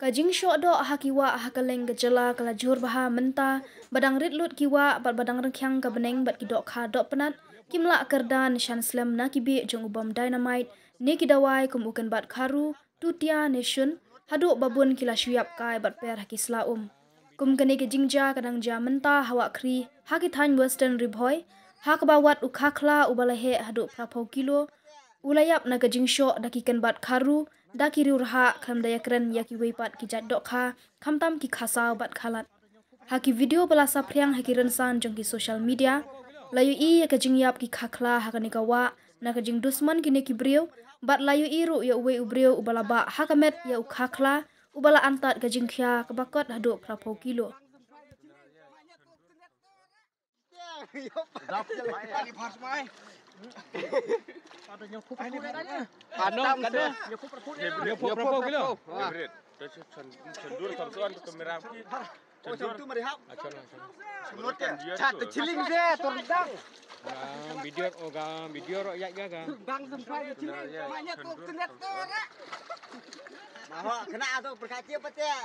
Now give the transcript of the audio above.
Kajing syok dok hakiwa hakaleng gejala kelajur baha menta badang ritlut kiwa bat badang rengkyang ke beneng bat kidok kha dok penat kimla kerdan shan slam na kibi jong ubam dynamite ne kidawai kum ukan bat kharu tutia nation haduk babun kila syuyap kai bat per hakisla kum kene ke jingja kadang ja menta hawa kri hakithan western ribhoy hakbawat ukhakla ubalahe haduk prapau kilo ulayap na kajing syok dakikan bat kharu dakiri urha kham daya keren yaki weipat ki jat dokha khamtam ki khasa bat khalat haki video belasa priang haki rensan jong ki social media layu i ka jingyap ki khakla hakani kawa na ka jing dusman kini ki brio bat layu i ru ya uwe ubrio ubala ba hakamet ya ukhakla ubala antat ka jingkhya ka bakot hadu prapo kilo Ada nyokop berapa kilo? Cendur samsuan ke kamera. Cendur tu merehap. Cat ciling dia tordang. Video rakyat gaga. Dang sampai ciling. Banyak tu terlihat tora. Mahal kena tu berkaca apa teh?